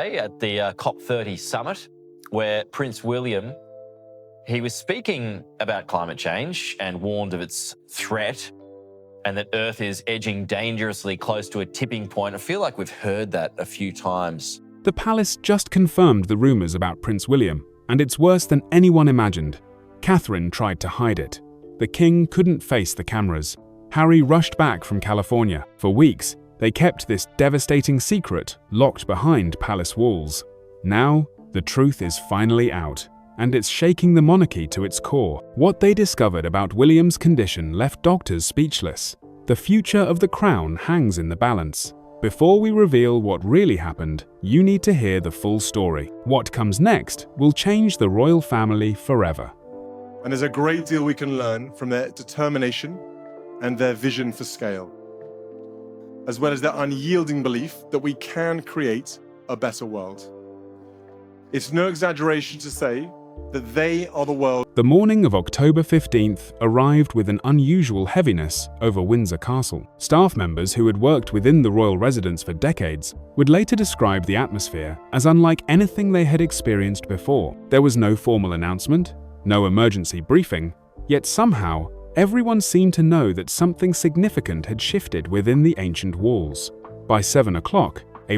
At the COP30 summit, where Prince William, he was speaking about climate change and warned of its threat and that Earth is edging dangerously close to a tipping point. I feel like we've heard that a few times. The palace just confirmed the rumours about Prince William, and it's worse than anyone imagined. Catherine tried to hide it. The king couldn't face the cameras. Harry rushed back from California. For weeks, they kept this devastating secret locked behind palace walls. Now, the truth is finally out, and it's shaking the monarchy to its core. What they discovered about William's condition left doctors speechless. The future of the crown hangs in the balance. Before we reveal what really happened, you need to hear the full story. What comes next will change the royal family forever. And there's a great deal we can learn from their determination and their vision for scale, as well as their unyielding belief that we can create a better world. It's no exaggeration to say that they are the world. The morning of October 15th arrived with an unusual heaviness over Windsor Castle. Staff members who had worked within the royal residence for decades would later describe the atmosphere as unlike anything they had experienced before. There was no formal announcement, no emergency briefing, yet somehow everyone seemed to know that something significant had shifted within the ancient walls. By 7 o'clock, a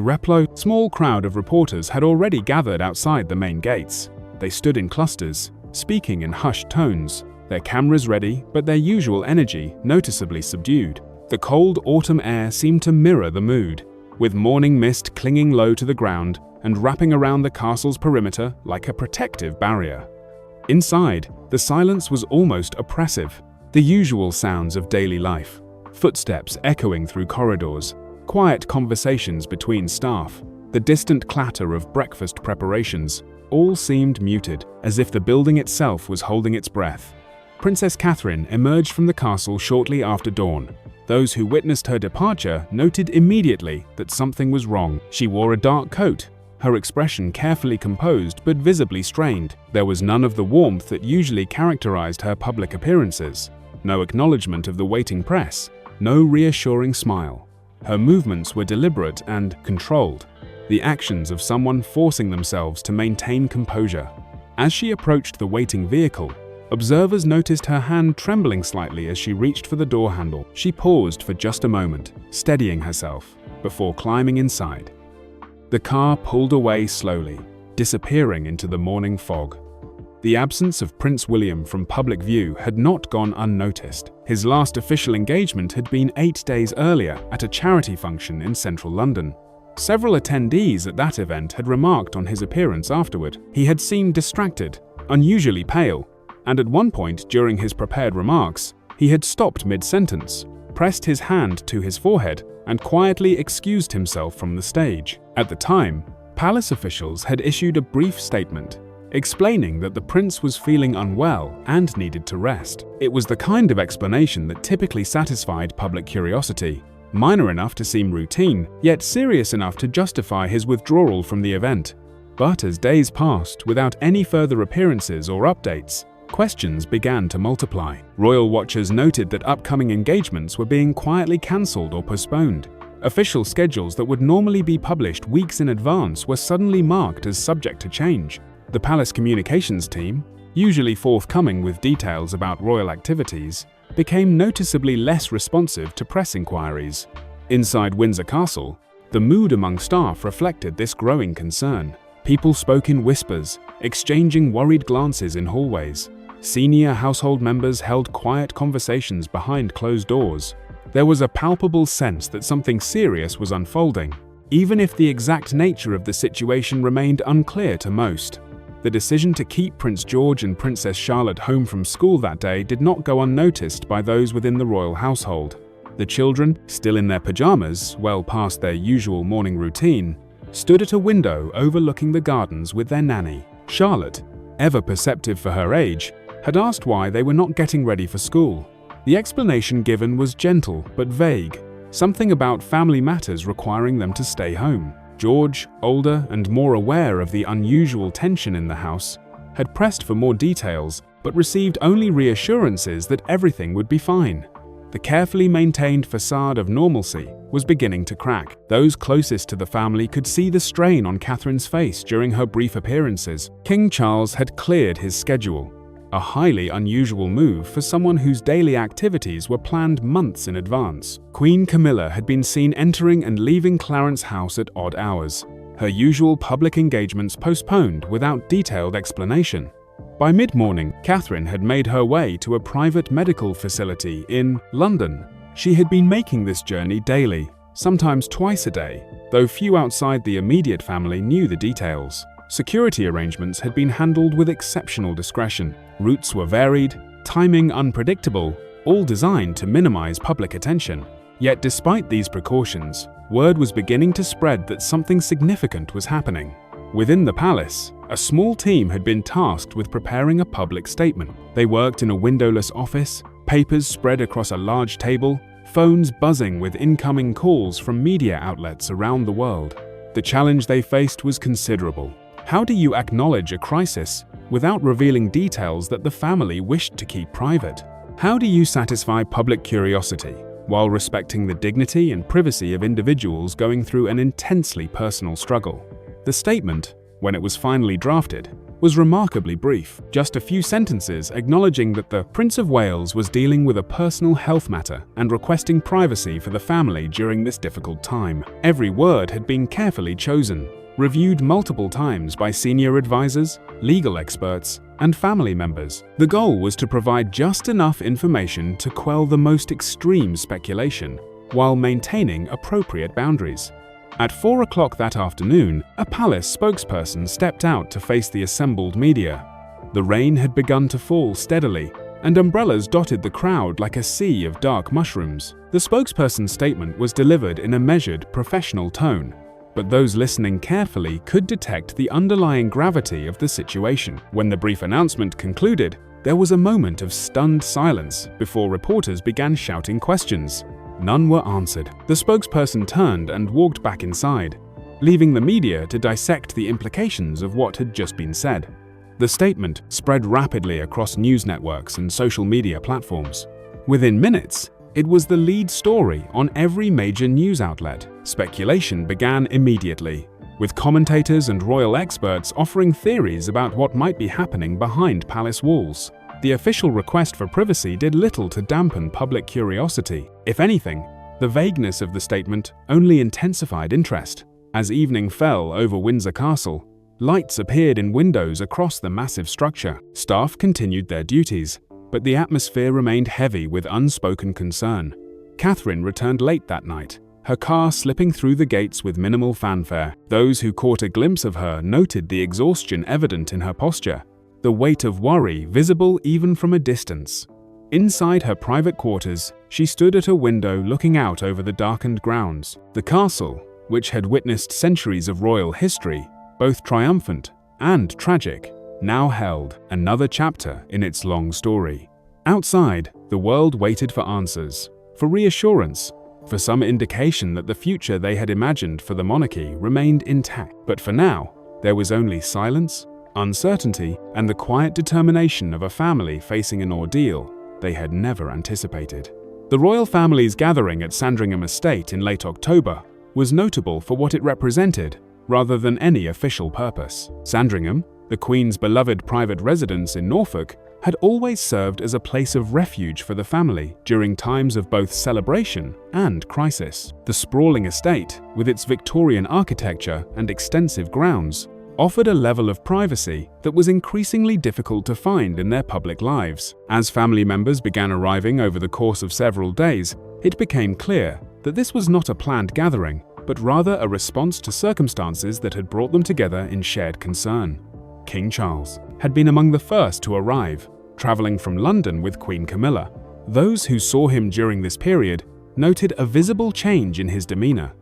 small crowd of reporters had already gathered outside the main gates. They stood in clusters, speaking in hushed tones, their cameras ready, but their usual energy noticeably subdued. The cold autumn air seemed to mirror the mood, with morning mist clinging low to the ground and wrapping around the castle's perimeter like a protective barrier. Inside, the silence was almost oppressive. The usual sounds of daily life, footsteps echoing through corridors, quiet conversations between staff, the distant clatter of breakfast preparations, all seemed muted, as if the building itself was holding its breath. Princess Catherine emerged from the castle shortly after dawn. Those who witnessed her departure noted immediately that something was wrong. She wore a dark coat, her expression carefully composed but visibly strained. There was none of the warmth that usually characterized her public appearances, no acknowledgement of the waiting press, no reassuring smile. Her movements were deliberate and controlled, the actions of someone forcing themselves to maintain composure. As she approached the waiting vehicle, observers noticed her hand trembling slightly as she reached for the door handle. She paused for just a moment, steadying herself, before climbing inside. The car pulled away slowly, disappearing into the morning fog. The absence of Prince William from public view had not gone unnoticed. His last official engagement had been 8 days earlier at a charity function in central London. Several attendees at that event had remarked on his appearance afterward. He had seemed distracted, unusually pale, and at one point during his prepared remarks, he had stopped mid-sentence, pressed his hand to his forehead, and quietly excused himself from the stage. At the time, palace officials had issued a brief statement, explaining that the prince was feeling unwell and needed to rest. It was the kind of explanation that typically satisfied public curiosity, minor enough to seem routine, yet serious enough to justify his withdrawal from the event. But as days passed without any further appearances or updates, questions began to multiply. Royal watchers noted that upcoming engagements were being quietly cancelled or postponed. Official schedules that would normally be published weeks in advance were suddenly marked as subject to change. The palace communications team, usually forthcoming with details about royal activities, became noticeably less responsive to press inquiries. Inside Windsor Castle, the mood among staff reflected this growing concern. People spoke in whispers, exchanging worried glances in hallways. Senior household members held quiet conversations behind closed doors. There was a palpable sense that something serious was unfolding, even if the exact nature of the situation remained unclear to most. The decision to keep Prince George and Princess Charlotte home from school that day did not go unnoticed by those within the royal household. The children, still in their pajamas, well past their usual morning routine, stood at a window overlooking the gardens with their nanny. Charlotte, ever perceptive for her age, had asked why they were not getting ready for school. The explanation given was gentle but vague, something about family matters requiring them to stay home. George, older and more aware of the unusual tension in the house, had pressed for more details but received only reassurances that everything would be fine. the carefully maintained facade of normalcy was beginning to crack. Those closest to the family could see the strain on Catherine's face during her brief appearances. King Charles had cleared his schedule, a highly unusual move for someone whose daily activities were planned months in advance. Queen Camilla had been seen entering and leaving Clarence House at odd hours, her usual public engagements postponed without detailed explanation. By mid-morning, Catherine had made her way to a private medical facility in London. She had been making this journey daily, sometimes twice a day, though few outside the immediate family knew the details. Security arrangements had been handled with exceptional discretion. Routes were varied, timing unpredictable, all designed to minimize public attention. Yet despite these precautions, word was beginning to spread that something significant was happening. Within the palace, a small team had been tasked with preparing a public statement. They worked in a windowless office, papers spread across a large table, phones buzzing with incoming calls from media outlets around the world. The challenge they faced was considerable. How do you acknowledge a crisis without revealing details that the family wished to keep private? How do you satisfy public curiosity while respecting the dignity and privacy of individuals going through an intensely personal struggle? The statement, when it was finally drafted, was remarkably brief, just a few sentences acknowledging that the Prince of Wales was dealing with a personal health matter and requesting privacy for the family during this difficult time. Every word had been carefully chosen, reviewed multiple times by senior advisors, legal experts, and family members. The goal was to provide just enough information to quell the most extreme speculation, while maintaining appropriate boundaries. At 4 o'clock that afternoon, a palace spokesperson stepped out to face the assembled media. The rain had begun to fall steadily, and umbrellas dotted the crowd like a sea of dark mushrooms. The spokesperson's statement was delivered in a measured, professional tone, but those listening carefully could detect the underlying gravity of the situation. When the brief announcement concluded, there was a moment of stunned silence before reporters began shouting questions. None were answered. The spokesperson turned and walked back inside, leaving the media to dissect the implications of what had just been said. The statement spread rapidly across news networks and social media platforms. Within minutes, it was the lead story on every major news outlet. Speculation began immediately, with commentators and royal experts offering theories about what might be happening behind palace walls. The official request for privacy did little to dampen public curiosity. If anything, the vagueness of the statement only intensified interest. As evening fell over Windsor Castle, lights appeared in windows across the massive structure. Staff continued their duties, but the atmosphere remained heavy with unspoken concern. Catherine returned late that night, her car slipping through the gates with minimal fanfare. Those who caught a glimpse of her noted the exhaustion evident in her posture, the weight of worry visible even from a distance. Inside her private quarters, she stood at a window looking out over the darkened grounds. The castle, which had witnessed centuries of royal history, both triumphant and tragic, now held another chapter in its long story. Outside, the world waited for answers, for reassurance, for some indication that the future they had imagined for the monarchy remained intact. But for now, there was only silence, uncertainty, and the quiet determination of a family facing an ordeal they had never anticipated. The royal family's gathering at Sandringham Estate in late October was notable for what it represented, rather than any official purpose. Sandringham, the Queen's beloved private residence in Norfolk, had always served as a place of refuge for the family during times of both celebration and crisis. The sprawling estate, with its Victorian architecture and extensive grounds, offered a level of privacy that was increasingly difficult to find in their public lives. As family members began arriving over the course of several days, it became clear that this was not a planned gathering, but rather a response to circumstances that had brought them together in shared concern. King Charles had been among the first to arrive, traveling from London with Queen Camilla. Those who saw him during this period noted a visible change in his demeanor.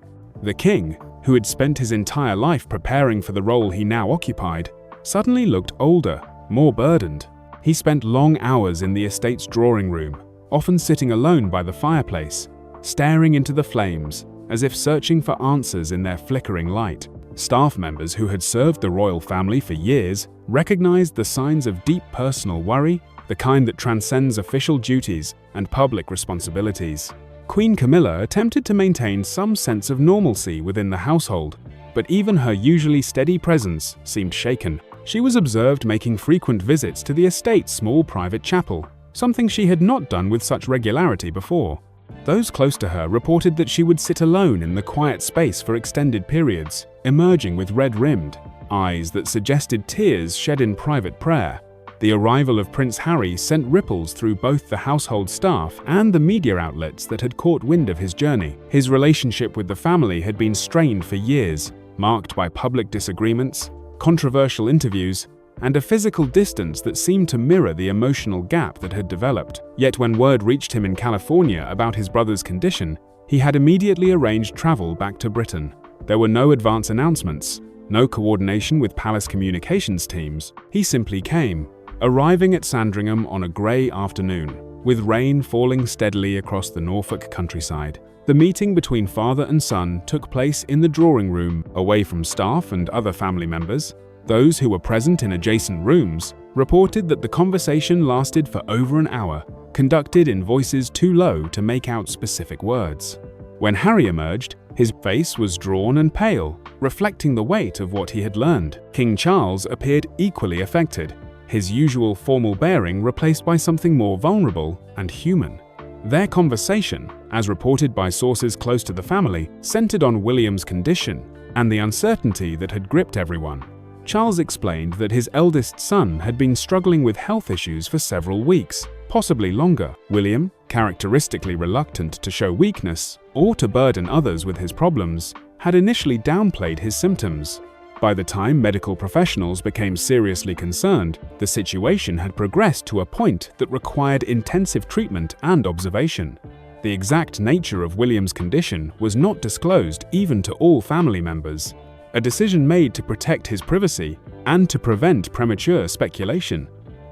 The king, who had spent his entire life preparing for the role he now occupied, suddenly looked older, more burdened. He spent long hours in the estate's drawing room, often sitting alone by the fireplace, staring into the flames as if searching for answers in their flickering light. Staff members who had served the royal family for years recognized the signs of deep personal worry the kind that transcends official duties and public responsibilities. Queen Camilla attempted to maintain some sense of normalcy within the household, but even her usually steady presence seemed shaken. She was observed making frequent visits to the estate's small private chapel, something she had not done with such regularity before. Those close to her reported that she would sit alone in the quiet space for extended periods, emerging with red-rimmed eyes that suggested tears shed in private prayer. The arrival of Prince Harry sent ripples through both the household staff and the media outlets that had caught wind of his journey. His relationship with the family had been strained for years, marked by public disagreements, controversial interviews, and a physical distance that seemed to mirror the emotional gap that had developed. Yet when word reached him in California about his brother's condition, he had immediately arranged travel back to Britain. There were no advance announcements, no coordination with palace communications teams. He simply came, arriving at Sandringham on a grey afternoon, with rain falling steadily across the Norfolk countryside. The meeting between father and son took place in the drawing room, away from staff and other family members. Those who were present in adjacent rooms reported that the conversation lasted for over an hour, conducted in voices too low to make out specific words. When Harry emerged, his face was drawn and pale, reflecting the weight of what he had learned. King Charles appeared equally affected, his usual formal bearing replaced by something more vulnerable and human. Their conversation, as reported by sources close to the family, centered on William's condition and the uncertainty that had gripped everyone. Charles explained that his eldest son had been struggling with health issues for several weeks, possibly longer. William, characteristically reluctant to show weakness or to burden others with his problems, had initially downplayed his symptoms. By the time medical professionals became seriously concerned, the situation had progressed to a point that required intensive treatment and observation. The exact nature of William's condition was not disclosed even to all family members, a decision made to protect his privacy and to prevent premature speculation.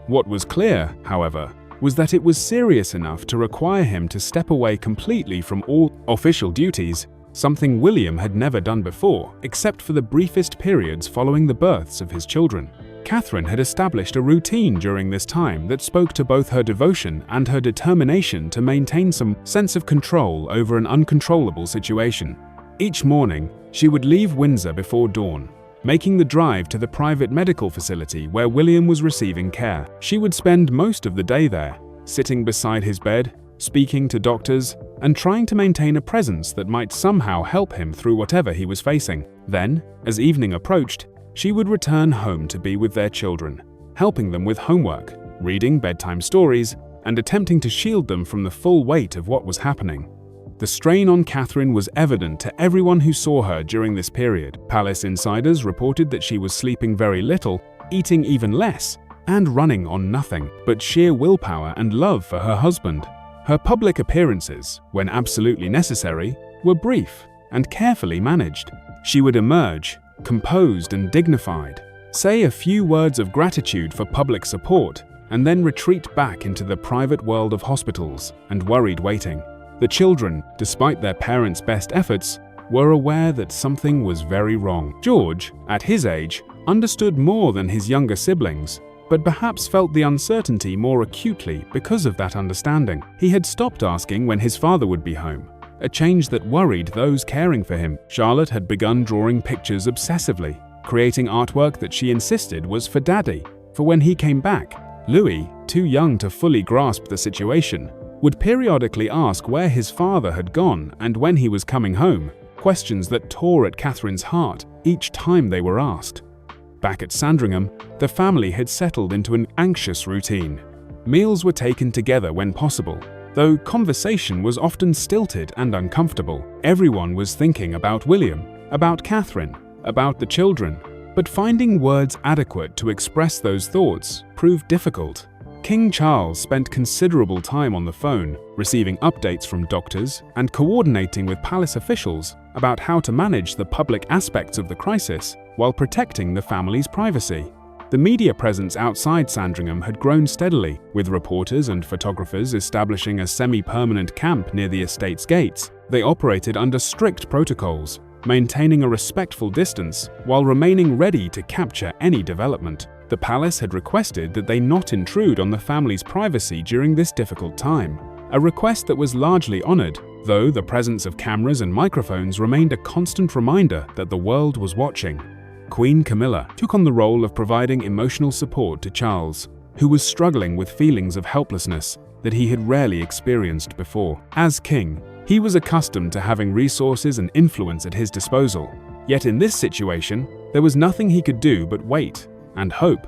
What was clear, however, was that it was serious enough to require him to step away completely from all official duties, something William had never done before, except for the briefest periods following the births of his children. Catherine had established a routine during this time that spoke to both her devotion and her determination to maintain some sense of control over an uncontrollable situation. Each morning, she would leave Windsor before dawn, making the drive to the private medical facility where William was receiving care. She would spend most of the day there, sitting beside his bed, speaking to doctors, and trying to maintain a presence that might somehow help him through whatever he was facing. Then, as evening approached, she would return home to be with their children, helping them with homework, reading bedtime stories, and attempting to shield them from the full weight of what was happening. The strain on Catherine was evident to everyone who saw her during this period. Palace insiders reported that she was sleeping very little, eating even less, and running on nothing but sheer willpower and love for her husband. Her public appearances, when absolutely necessary, were brief and carefully managed. She would emerge, composed and dignified, say a few words of gratitude for public support, and then retreat back into the private world of hospitals and worried waiting. The children, despite their parents' best efforts, were aware that something was very wrong. George, at his age, understood more than his younger siblings, but perhaps felt the uncertainty more acutely because of that understanding. He had stopped asking when his father would be home, a change that worried those caring for him. Charlotte had begun drawing pictures obsessively, creating artwork that she insisted was for Daddy, for when he came back. Louis, too young to fully grasp the situation, would periodically ask where his father had gone and when he was coming home, questions that tore at Catherine's heart each time they were asked. Back at Sandringham, the family had settled into an anxious routine. Meals were taken together when possible, though conversation was often stilted and uncomfortable. Everyone was thinking about William, about Catherine, about the children, but finding words adequate to express those thoughts proved difficult. King Charles spent considerable time on the phone, receiving updates from doctors and coordinating with palace officials about how to manage the public aspects of the crisis while protecting the family's privacy. The media presence outside Sandringham had grown steadily, with reporters and photographers establishing a semi-permanent camp near the estate's gates. They operated under strict protocols, maintaining a respectful distance while remaining ready to capture any development. The palace had requested that they not intrude on the family's privacy during this difficult time, a request that was largely honored, though the presence of cameras and microphones remained a constant reminder that the world was watching. Queen Camilla took on the role of providing emotional support to Charles, who was struggling with feelings of helplessness that he had rarely experienced before. As king, he was accustomed to having resources and influence at his disposal. Yet in this situation, there was nothing he could do but wait and hope.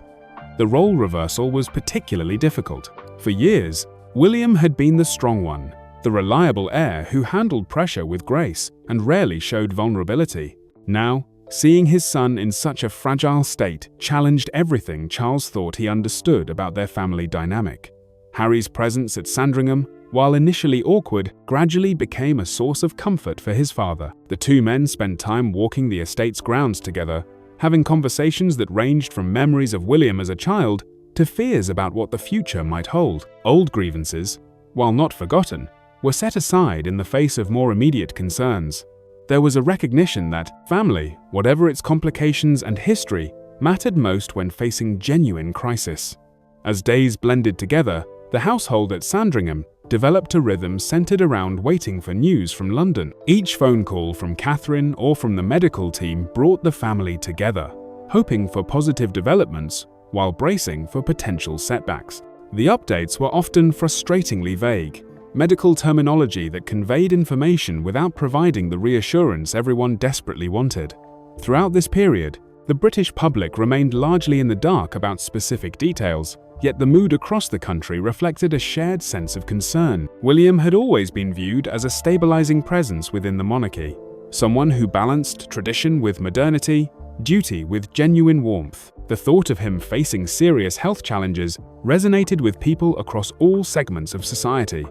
The role reversal was particularly difficult. For years, William had been the strong one, the reliable heir who handled pressure with grace and rarely showed vulnerability. Now, seeing his son in such a fragile state challenged everything Charles thought he understood about their family dynamic. Harry's presence at Sandringham, while initially awkward, gradually became a source of comfort for his father. The two men spent time walking the estate's grounds together, having conversations that ranged from memories of William as a child to fears about what the future might hold. Old grievances, while not forgotten, were set aside in the face of more immediate concerns. There was a recognition that family, whatever its complications and history, mattered most when facing genuine crisis. As days blended together, the household at Sandringham developed a rhythm centered around waiting for news from London. Each phone call from Catherine or from the medical team brought the family together, hoping for positive developments while bracing for potential setbacks. The updates were often frustratingly vague, medical terminology that conveyed information without providing the reassurance everyone desperately wanted. Throughout this period, the British public remained largely in the dark about specific details, yet the mood across the country reflected a shared sense of concern. William had always been viewed as a stabilizing presence within the monarchy, someone who balanced tradition with modernity, duty with genuine warmth. The thought of him facing serious health challenges resonated with people across all segments of society.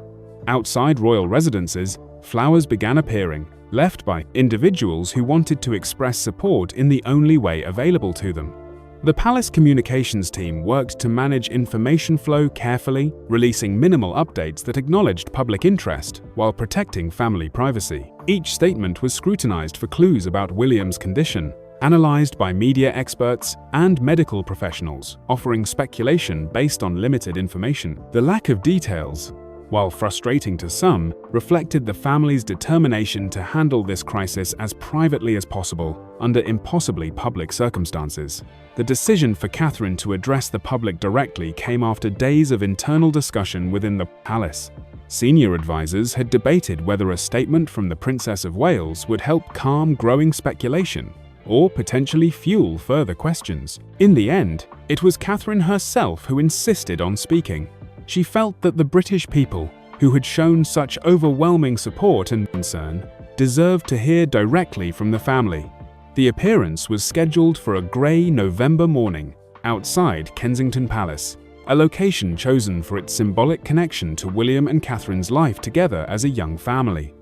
Outside royal residences, flowers began appearing, left by individuals who wanted to express support in the only way available to them. The palace communications team worked to manage information flow carefully, releasing minimal updates that acknowledged public interest while protecting family privacy. Each statement was scrutinized for clues about William's condition, analyzed by media experts and medical professionals, offering speculation based on limited information. The lack of details, while frustrating to some, reflected the family's determination to handle this crisis as privately as possible under impossibly public circumstances. The decision for Catherine to address the public directly came after days of internal discussion within the palace. Senior advisors had debated whether a statement from the Princess of Wales would help calm growing speculation or potentially fuel further questions. In the end, it was Catherine herself who insisted on speaking. She felt that the British people, who had shown such overwhelming support and concern, deserved to hear directly from the family. The appearance was scheduled for a grey November morning outside Kensington Palace, a location chosen for its symbolic connection to William and Catherine's life together as a young family.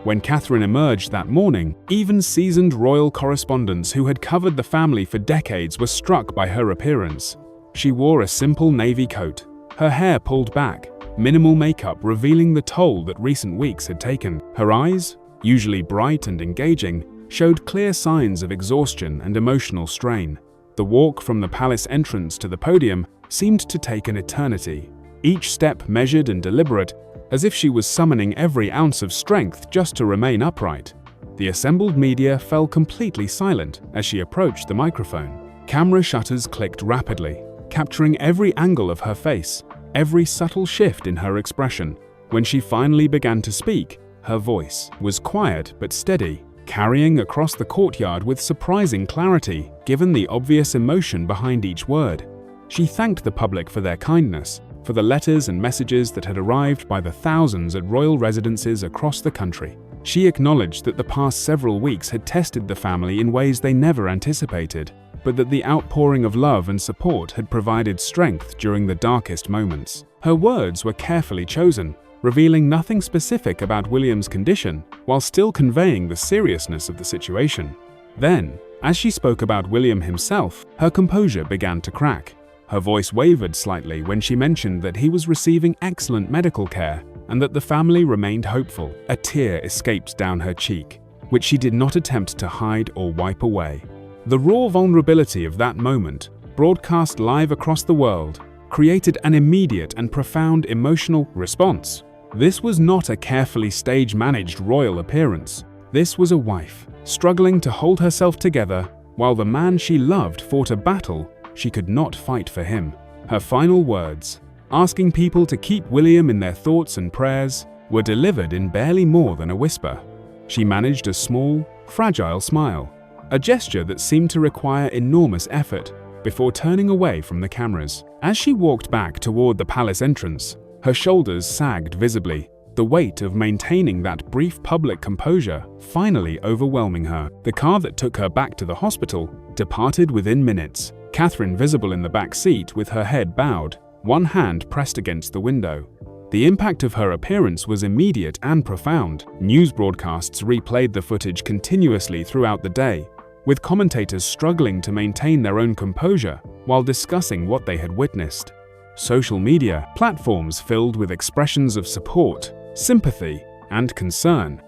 When Catherine emerged that morning, even seasoned royal correspondents who had covered the family for decades were struck by her appearance. She wore a simple navy coat, her hair pulled back, minimal makeup revealing the toll that recent weeks had taken. Her eyes, usually bright and engaging, showed clear signs of exhaustion and emotional strain. The walk from the palace entrance to the podium seemed to take an eternity, each step measured and deliberate, as if she was summoning every ounce of strength just to remain upright. The assembled media fell completely silent as she approached the microphone. Camera shutters clicked rapidly, capturing every angle of her face, every subtle shift in her expression. When she finally began to speak, her voice was quiet but steady, carrying across the courtyard with surprising clarity given the obvious emotion behind each word. She thanked the public for their kindness, for the letters and messages that had arrived by the thousands at royal residences across the country. She acknowledged that the past several weeks had tested the family in ways they never anticipated, but that the outpouring of love and support had provided strength during the darkest moments. Her words were carefully chosen, revealing nothing specific about William's condition, while still conveying the seriousness of the situation. Then, as she spoke about William himself, her composure began to crack. Her voice wavered slightly when she mentioned that he was receiving excellent medical care and that the family remained hopeful. A tear escaped down her cheek, which she did not attempt to hide or wipe away. The raw vulnerability of that moment, broadcast live across the world, created an immediate and profound emotional response. This was not a carefully stage-managed royal appearance. This was a wife, struggling to hold herself together while the man she loved fought a battle she could not fight for him. Her final words, asking people to keep William in their thoughts and prayers, were delivered in barely more than a whisper. She managed a small, fragile smile, a gesture that seemed to require enormous effort, before turning away from the cameras. As she walked back toward the palace entrance, her shoulders sagged visibly, the weight of maintaining that brief public composure finally overwhelming her. The car that took her back to the hospital departed within minutes, Catherine visible in the back seat with her head bowed, one hand pressed against the window. The impact of her appearance was immediate and profound. News broadcasts replayed the footage continuously throughout the day, with commentators struggling to maintain their own composure while discussing what they had witnessed. Social media platforms filled with expressions of support, sympathy, and concern.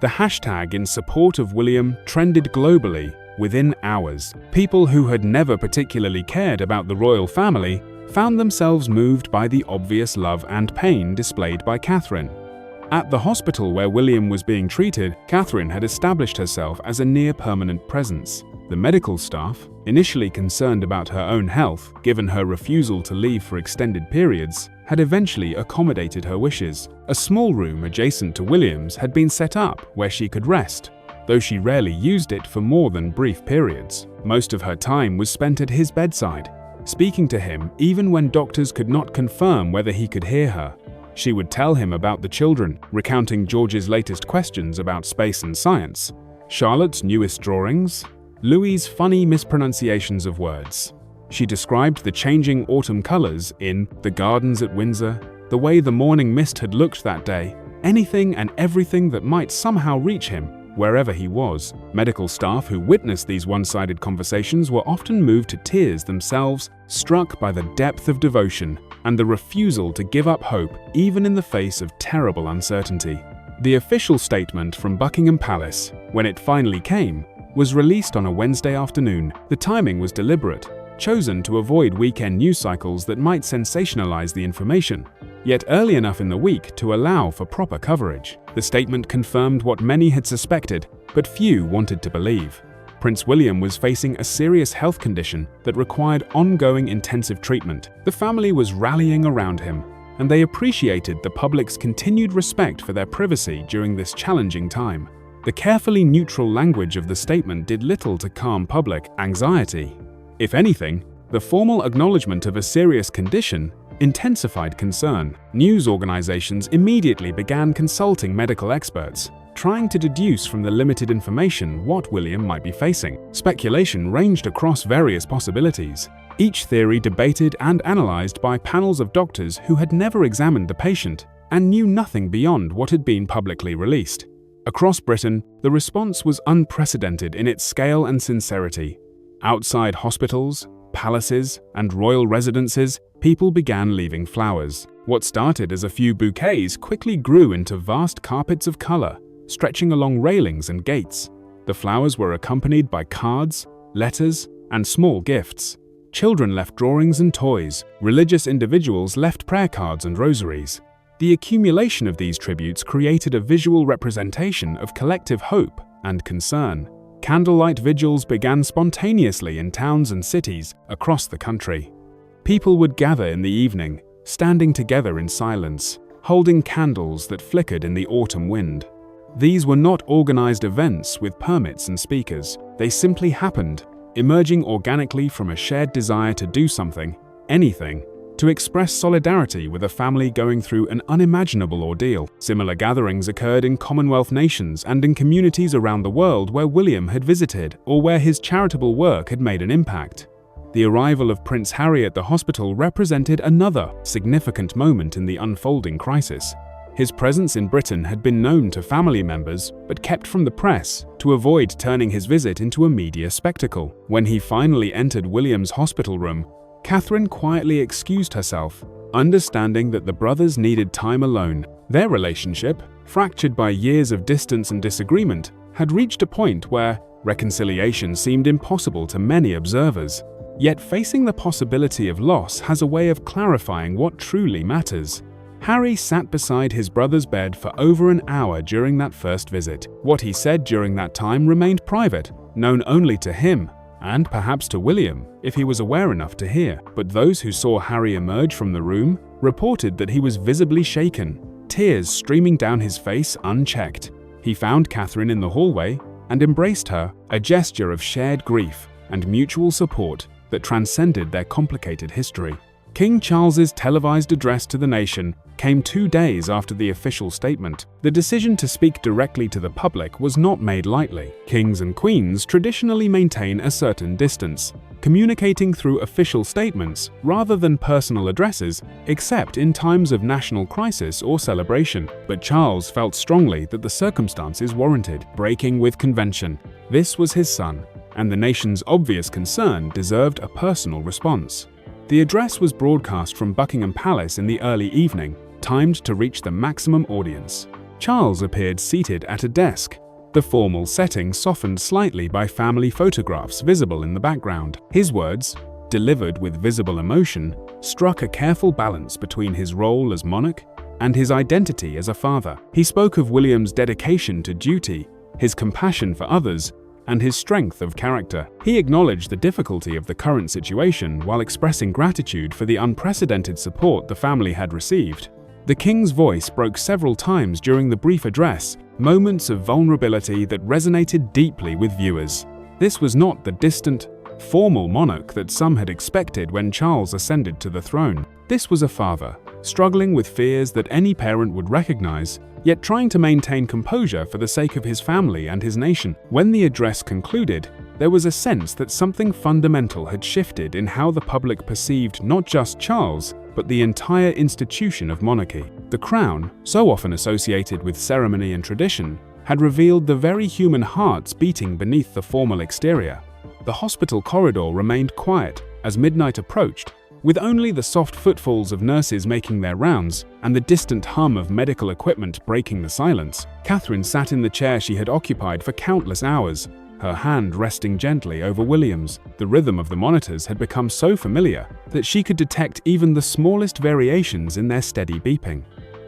The hashtag in support of William trended globally within hours. People who had never particularly cared about the royal family found themselves moved by the obvious love and pain displayed by Catherine. At the hospital where William was being treated, Catherine had established herself as a near-permanent presence. The medical staff, initially concerned about her own health, given her refusal to leave for extended periods, had eventually accommodated her wishes. A small room adjacent to William's had been set up where she could rest, though she rarely used it for more than brief periods. Most of her time was spent at his bedside, speaking to him even when doctors could not confirm whether he could hear her. She would tell him about the children, recounting George's latest questions about space and science, Charlotte's newest drawings, Louis's funny mispronunciations of words. She described the changing autumn colors in The Gardens at Windsor, the way the morning mist had looked that day, anything and everything that might somehow reach him, wherever he was. Medical staff who witnessed these one-sided conversations were often moved to tears themselves, struck by the depth of devotion and the refusal to give up hope even in the face of terrible uncertainty. The official statement from Buckingham Palace, when it finally came, was released on a Wednesday afternoon. The timing was deliberate, chosen to avoid weekend news cycles that might sensationalize the information, yet early enough in the week to allow for proper coverage. The statement confirmed what many had suspected, but few wanted to believe. Prince William was facing a serious health condition that required ongoing intensive treatment. The family was rallying around him, and they appreciated the public's continued respect for their privacy during this challenging time. The carefully neutral language of the statement did little to calm public anxiety. If anything, the formal acknowledgement of a serious condition intensified concern. News organizations immediately began consulting medical experts, trying to deduce from the limited information what William might be facing. Speculation ranged across various possibilities, each theory debated and analyzed by panels of doctors who had never examined the patient and knew nothing beyond what had been publicly released. Across Britain, the response was unprecedented in its scale and sincerity. Outside hospitals, palaces, and royal residences, people began leaving flowers. What started as a few bouquets quickly grew into vast carpets of color, stretching along railings and gates. The flowers were accompanied by cards, letters, and small gifts. Children left drawings and toys. Religious individuals left prayer cards and rosaries. The accumulation of these tributes created a visual representation of collective hope and concern. Candlelight vigils began spontaneously in towns and cities across the country. People would gather in the evening, standing together in silence, holding candles that flickered in the autumn wind. These were not organized events with permits and speakers. They simply happened, emerging organically from a shared desire to do something, anything, to express solidarity with a family going through an unimaginable ordeal. Similar gatherings occurred in Commonwealth nations and in communities around the world where William had visited or where his charitable work had made an impact. The arrival of Prince Harry at the hospital represented another significant moment in the unfolding crisis. His presence in Britain had been known to family members, but kept from the press to avoid turning his visit into a media spectacle. When he finally entered William's hospital room, Catherine quietly excused herself, understanding that the brothers needed time alone. Their relationship, fractured by years of distance and disagreement, had reached a point where reconciliation seemed impossible to many observers. Yet facing the possibility of loss has a way of clarifying what truly matters. Harry sat beside his brother's bed for over an hour during that first visit. What he said during that time remained private, known only to him, and perhaps to William, if he was aware enough to hear. But those who saw Harry emerge from the room reported that he was visibly shaken, tears streaming down his face unchecked. He found Catherine in the hallway and embraced her, a gesture of shared grief and mutual support that transcended their complicated history. King Charles's televised address to the nation came 2 days after the official statement. The decision to speak directly to the public was not made lightly. Kings and queens traditionally maintain a certain distance, communicating through official statements rather than personal addresses, except in times of national crisis or celebration. But Charles felt strongly that the circumstances warranted breaking with convention. This was his son, and the nation's obvious concern deserved a personal response. The address was broadcast from Buckingham Palace in the early evening, timed to reach the maximum audience. Charles appeared seated at a desk, the formal setting softened slightly by family photographs visible in the background. His words, delivered with visible emotion, struck a careful balance between his role as monarch and his identity as a father. He spoke of William's dedication to duty, his compassion for others, and his strength of character. He acknowledged the difficulty of the current situation while expressing gratitude for the unprecedented support the family had received. The king's voice broke several times during the brief address, moments of vulnerability that resonated deeply with viewers. This was not the distant, formal monarch that some had expected when Charles ascended to the throne. This was a father, struggling with fears that any parent would recognize, yet trying to maintain composure for the sake of his family and his nation. When the address concluded, there was a sense that something fundamental had shifted in how the public perceived not just Charles, but the entire institution of monarchy. The crown, so often associated with ceremony and tradition, had revealed the very human hearts beating beneath the formal exterior. The hospital corridor remained quiet as midnight approached, with only the soft footfalls of nurses making their rounds and the distant hum of medical equipment breaking the silence. Catherine sat in the chair she had occupied for countless hours, her hand resting gently over William's. The rhythm of the monitors had become so familiar that she could detect even the smallest variations in their steady beeping.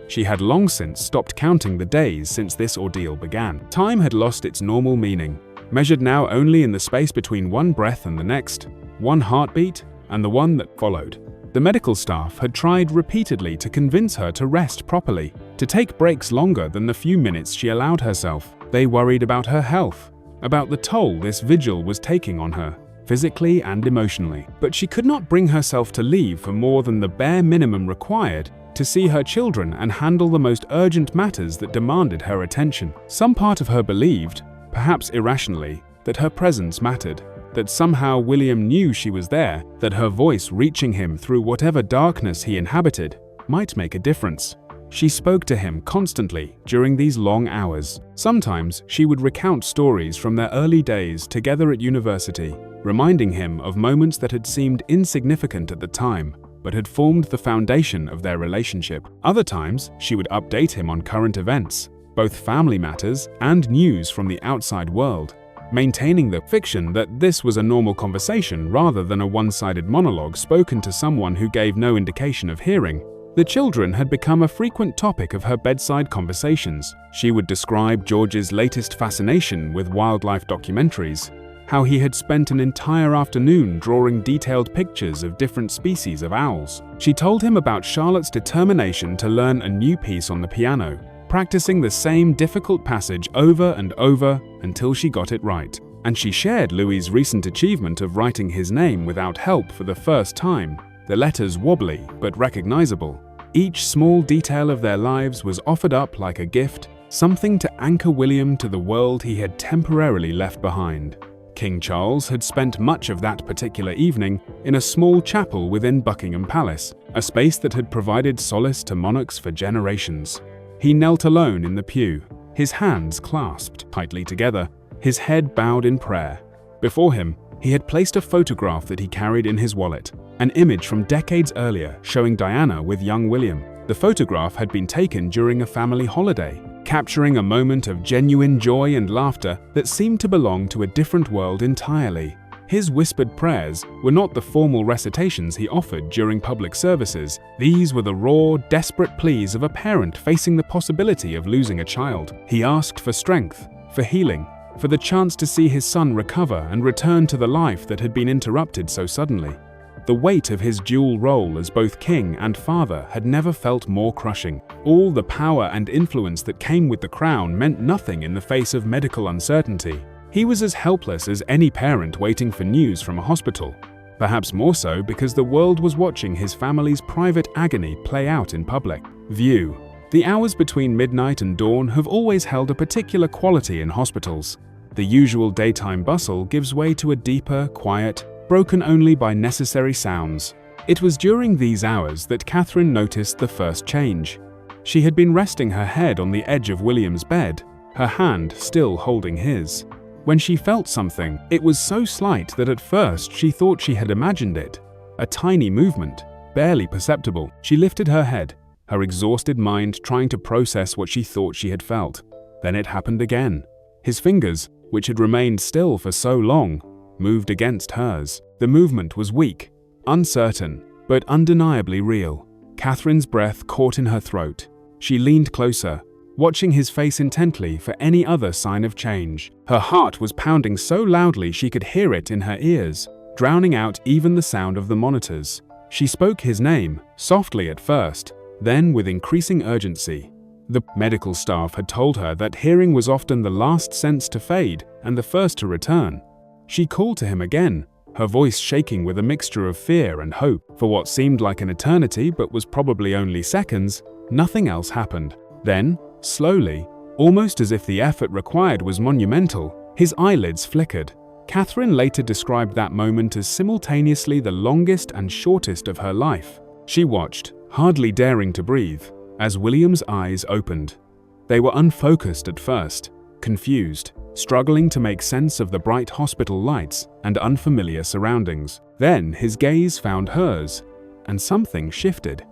She had long since stopped counting the days since this ordeal began. Time had lost its normal meaning, measured now only in the space between one breath and the next, one heartbeat and the one that followed. The medical staff had tried repeatedly to convince her to rest properly, to take breaks longer than the few minutes she allowed herself. They worried about her health, about the toll this vigil was taking on her, physically and emotionally. But she could not bring herself to leave for more than the bare minimum required to see her children and handle the most urgent matters that demanded her attention. Some part of her believed, perhaps irrationally, that her presence mattered, that somehow William knew she was there, that her voice reaching him through whatever darkness he inhabited might make a difference. She spoke to him constantly during these long hours. Sometimes she would recount stories from their early days together at university, reminding him of moments that had seemed insignificant at the time, but had formed the foundation of their relationship. Other times, she would update him on current events, both family matters and news from the outside world, maintaining the fiction that this was a normal conversation rather than a one-sided monologue spoken to someone who gave no indication of hearing. The children had become a frequent topic of her bedside conversations. She would describe George's latest fascination with wildlife documentaries, how he had spent an entire afternoon drawing detailed pictures of different species of owls. She told him about Charlotte's determination to learn a new piece on the piano, practicing the same difficult passage over and over until she got it right. And she shared Louis's recent achievement of writing his name without help for the first time, the letters wobbly but recognizable. Each small detail of their lives was offered up like a gift, something to anchor William to the world he had temporarily left behind. King Charles had spent much of that particular evening in a small chapel within Buckingham Palace, a space that had provided solace to monarchs for generations. He knelt alone in the pew, his hands clasped tightly together, his head bowed in prayer. Before him, he had placed a photograph that he carried in his wallet, an image from decades earlier showing Diana with young William. The photograph had been taken during a family holiday, capturing a moment of genuine joy and laughter that seemed to belong to a different world entirely. His whispered prayers were not the formal recitations he offered during public services. These were the raw, desperate pleas of a parent facing the possibility of losing a child. He asked for strength, for healing, for the chance to see his son recover and return to the life that had been interrupted so suddenly. The weight of his dual role as both king and father had never felt more crushing. All the power and influence that came with the crown meant nothing in the face of medical uncertainty. He was as helpless as any parent waiting for news from a hospital, perhaps more so because the world was watching his family's private agony play out in public view. The hours between midnight and dawn have always held a particular quality in hospitals. The usual daytime bustle gives way to a deeper, quiet, broken only by necessary sounds. It was during these hours that Catherine noticed the first change. She had been resting her head on the edge of William's bed, her hand still holding his. When she felt something, it was so slight that at first she thought she had imagined it. A tiny movement, barely perceptible. She lifted her head, her exhausted mind trying to process what she thought she had felt. Then it happened again. His fingers, which had remained still for so long, moved against hers. The movement was weak, uncertain, but undeniably real. Catherine's breath caught in her throat. She leaned closer, watching his face intently for any other sign of change. Her heart was pounding so loudly she could hear it in her ears, drowning out even the sound of the monitors. She spoke his name, softly at first, then with increasing urgency. The medical staff had told her that hearing was often the last sense to fade and the first to return. She called to him again, her voice shaking with a mixture of fear and hope. For what seemed like an eternity but was probably only seconds, nothing else happened. Then, slowly, almost as if the effort required was monumental, his eyelids flickered. Catherine later described that moment as simultaneously the longest and shortest of her life. She watched, hardly daring to breathe, as William's eyes opened. They were unfocused at first, confused, struggling to make sense of the bright hospital lights and unfamiliar surroundings. Then his gaze found hers, and something shifted.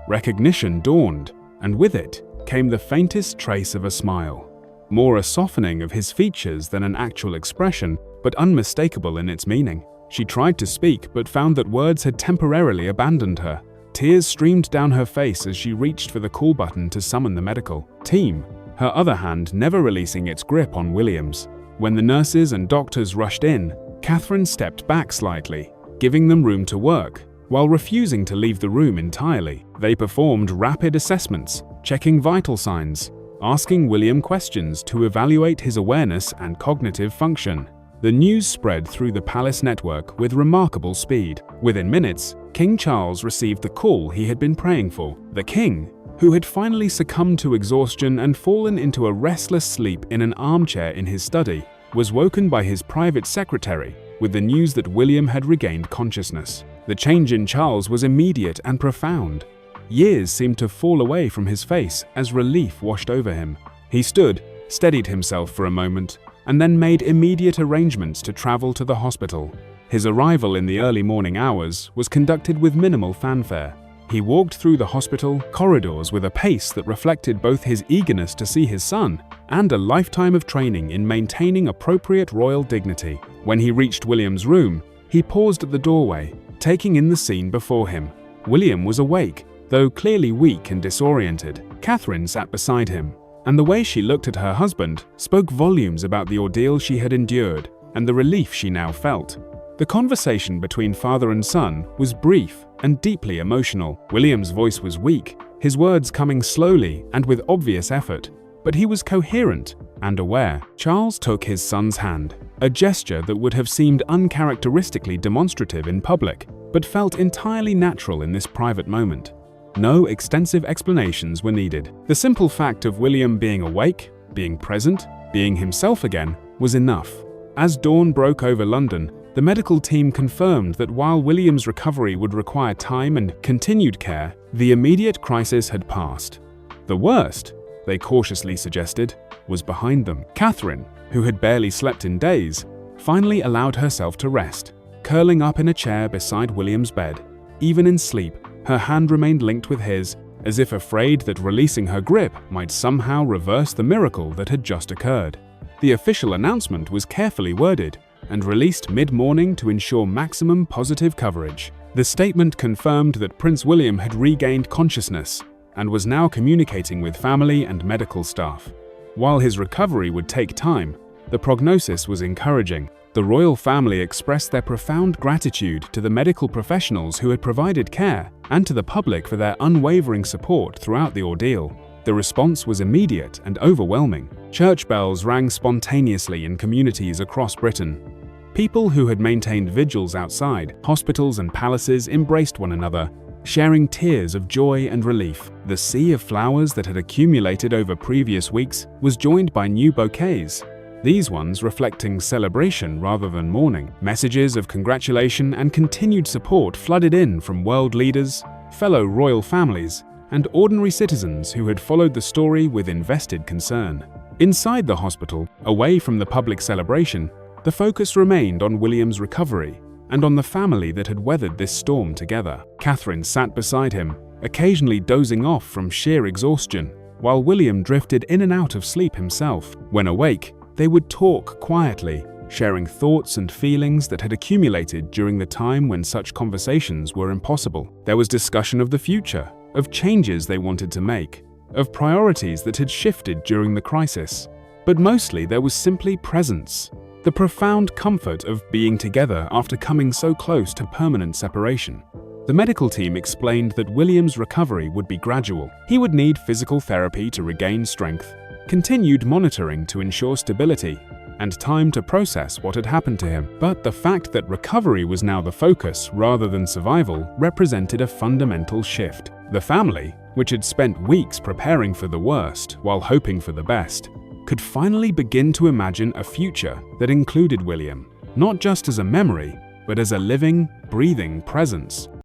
Recognition dawned, and with it came the faintest trace of a smile. More a softening of his features than an actual expression, but unmistakable in its meaning. She tried to speak, but found that words had temporarily abandoned her. Tears streamed down her face as she reached for the call button to summon the medical team, her other hand never releasing its grip on William's. When the nurses and doctors rushed in, Catherine stepped back slightly, giving them room to work, while refusing to leave the room entirely. They performed rapid assessments, checking vital signs, asking William questions to evaluate his awareness and cognitive function. The news spread through the palace network with remarkable speed. Within minutes, King Charles received the call he had been praying for. The king, who had finally succumbed to exhaustion and fallen into a restless sleep in an armchair in his study, was woken by his private secretary with the news that William had regained consciousness. The change in Charles was immediate and profound. Years seemed to fall away from his face as relief washed over him. He stood, steadied himself for a moment, and then made immediate arrangements to travel to the hospital. His arrival in the early morning hours was conducted with minimal fanfare. He walked through the hospital corridors with a pace that reflected both his eagerness to see his son and a lifetime of training in maintaining appropriate royal dignity. When he reached William's room, he paused at the doorway, taking in the scene before him. William was awake, though clearly weak and disoriented. Catherine sat beside him, and the way she looked at her husband spoke volumes about the ordeal she had endured and the relief she now felt. The conversation between father and son was brief and deeply emotional. William's voice was weak, his words coming slowly and with obvious effort, but he was coherent and aware. Charles took his son's hand, a gesture that would have seemed uncharacteristically demonstrative in public, but felt entirely natural in this private moment. No extensive explanations were needed. The simple fact of William being awake, being present, being himself again, was enough. As dawn broke over London, the medical team confirmed that while William's recovery would require time and continued care, the immediate crisis had passed. The worst, they cautiously suggested, was behind them. Catherine, who had barely slept in days, finally allowed herself to rest, curling up in a chair beside William's bed. Even in sleep, her hand remained linked with his, as if afraid that releasing her grip might somehow reverse the miracle that had just occurred. The official announcement was carefully worded, and released mid-morning to ensure maximum positive coverage. The statement confirmed that Prince William had regained consciousness and was now communicating with family and medical staff. While his recovery would take time, the prognosis was encouraging. The royal family expressed their profound gratitude to the medical professionals who had provided care and to the public for their unwavering support throughout the ordeal. The response was immediate and overwhelming. Church bells rang spontaneously in communities across Britain. People who had maintained vigils outside hospitals and palaces embraced one another, sharing tears of joy and relief. The sea of flowers that had accumulated over previous weeks was joined by new bouquets, these ones reflecting celebration rather than mourning. Messages of congratulation and continued support flooded in from world leaders, fellow royal families, and ordinary citizens who had followed the story with invested concern. Inside the hospital, away from the public celebration, the focus remained on William's recovery and on the family that had weathered this storm together. Catherine sat beside him, occasionally dozing off from sheer exhaustion, while William drifted in and out of sleep himself. When awake, they would talk quietly, sharing thoughts and feelings that had accumulated during the time when such conversations were impossible. There was discussion of the future, of changes they wanted to make, of priorities that had shifted during the crisis. But mostly there was simply presence, the profound comfort of being together after coming so close to permanent separation. The medical team explained that William's recovery would be gradual. He would need physical therapy to regain strength, continued monitoring to ensure stability, and time to process what had happened to him. But the fact that recovery was now the focus rather than survival represented a fundamental shift. The family, which had spent weeks preparing for the worst while hoping for the best, could finally begin to imagine a future that included William, not just as a memory, but as a living, breathing presence.